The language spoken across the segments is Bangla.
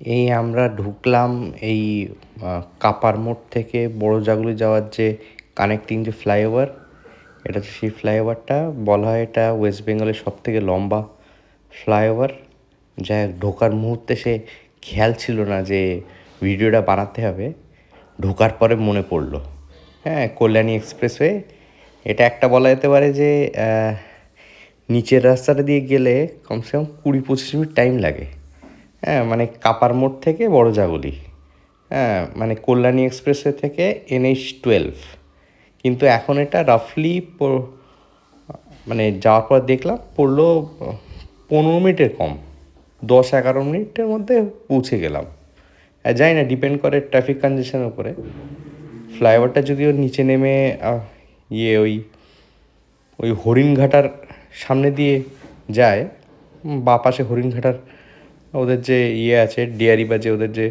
এই আমরা ঢুকলাম এই কাপার মোড় থেকে বড় জাগুলি যাওয়ার যে কানেক্টিং যে ফ্লাইওভার, এটা হচ্ছে সেই ফ্লাইওভারটা। বলা হয় এটা ওয়েস্ট বেঙ্গলের সব থেকে লম্বা ফ্লাইওভার। যাই হোক, ঢোকার মুহূর্তে সে খেয়াল ছিল না যে ভিডিওটা বানাতে হবে, ঢোকার পরে মনে পড়লো। হ্যাঁ, কল্যাণী এক্সপ্রেসওয়ে, এটা একটা বলা যেতে পারে যে নিচের রাস্তাটা দিয়ে গেলে কমসে কম 20-25 মিনিট টাইম লাগে। হ্যাঁ, মানে কাপার মোড় থেকে বড় জাগুলি। হ্যাঁ, মানে কল্যাণী এক্সপ্রেসওয়ে থেকে NH-12। কিন্তু এখন এটা রাফলি মানে যাওয়ার পর দেখলাম পড়লো 15 মিনিটের কম, 10-11 মিনিটের মধ্যে পৌঁছে গেলাম। জানি না, ডিপেন্ড করে ট্রাফিক কনজেশনের উপরে। ফ্লাইওভারটা যদিও নিচে নেমে ওই ওই হরিণঘাটার সামনে দিয়ে যায়, বা পাশে হরিণঘাটার ওদের যে আছে ডেয়ারি, বা যে ওদের যে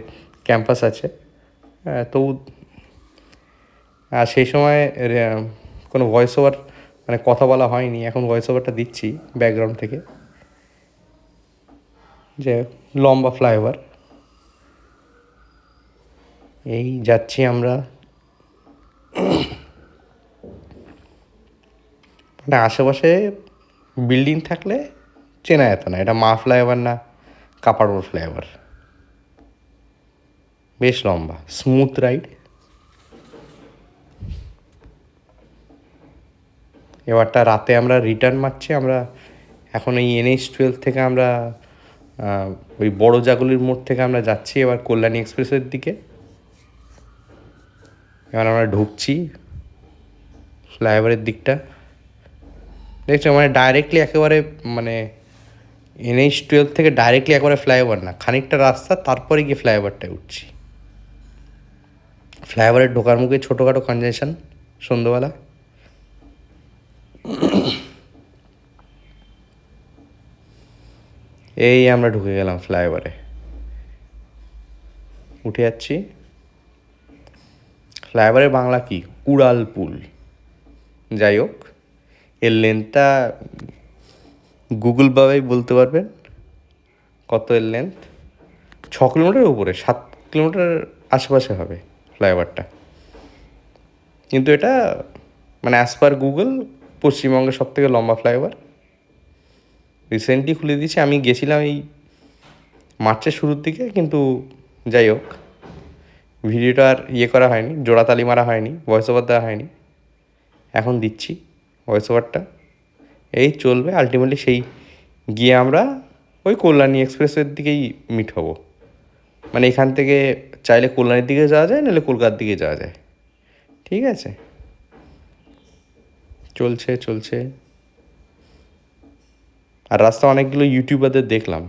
ক্যাম্পাস আছে, তো সেই সময় কোনো ভয়েস ওভার মানে কথা বলা হয়নি। এখন ভয়েস ওভারটা দিচ্ছি ব্যাকগ্রাউন্ড থেকে। যে লম্বা ফ্লাইওভার, এই যাচ্ছি আমরা। মানে আশেপাশে বিল্ডিং থাকলে চেনা যেত না এটা মা ফ্লাইওভার না কাপাড় ফ্লাইওভার। বেশ লম্বা, স্মুথ রাইড। এবারটা রাতে আমরা রিটার্ন মারছি। আমরা এখন এই NH-12 থেকে আমরা ওই বড় জাগুলির মোড় থেকে আমরা যাচ্ছি এবার কল্যাণী এক্সপ্রেসের দিকে। এবার আমরা ঢুকছি ফ্লাইওভারের দিকটা। দেখছো, মানে ডাইরেক্টলি একেবারে মানে NH-12 থেকে ডাইরেক্টলি একেবারে ফ্লাইওভার না, খানিকটা রাস্তা, তারপরে গিয়ে ফ্লাইওভারটায় উঠছি। ফ্লাইওভারের ঢোকার মুখে ছোটোখাটো কনজেশন সন্ধ্যাবেলা। এই আমরা ঢুকে গেলাম ফ্লাইওভারে, উঠে যাচ্ছি। ফ্লাইওভারের বাংলা কি? উড়ালপুল। যাই হোক, এর লেন্থটা গুগল বাবাই বলতে পারবেন কত এর লেন্থ। 6 কিলোমিটারের উপরে, 7 কিলোমিটার আশেপাশে হবে ফ্লাইওভারটা। কিন্তু এটা মানে অ্যাজ পার গুগল পশ্চিমবঙ্গের সব থেকে লম্বা ফ্লাইওভার। রিসেন্টলি খুলে দিয়েছে, আমি গেছিলাম এই মার্চের শুরুর দিকে। কিন্তু যাই হোক, ভিডিওটা আর করা হয়নি, জোড়াতালি মারা হয়নি, ভয়েস ওভার দেওয়া হয়নি। এখন দিচ্ছি ভয়েস ওভারটা। এই চলবে, আলটিমেটলি সেই গিয়ে আমরা ওই কল্যাণী এক্সপ্রেসের দিকেই মিট হব। মানে এখান থেকে চাইলে কল্যাণীর দিকে যাওয়া যায়, নাহলে কলকাতার দিকে যাওয়া যায়। ঠিক আছে, চলছে। আর রাস্তা অনেকগুলো ইউটিউবারদের দেখলাম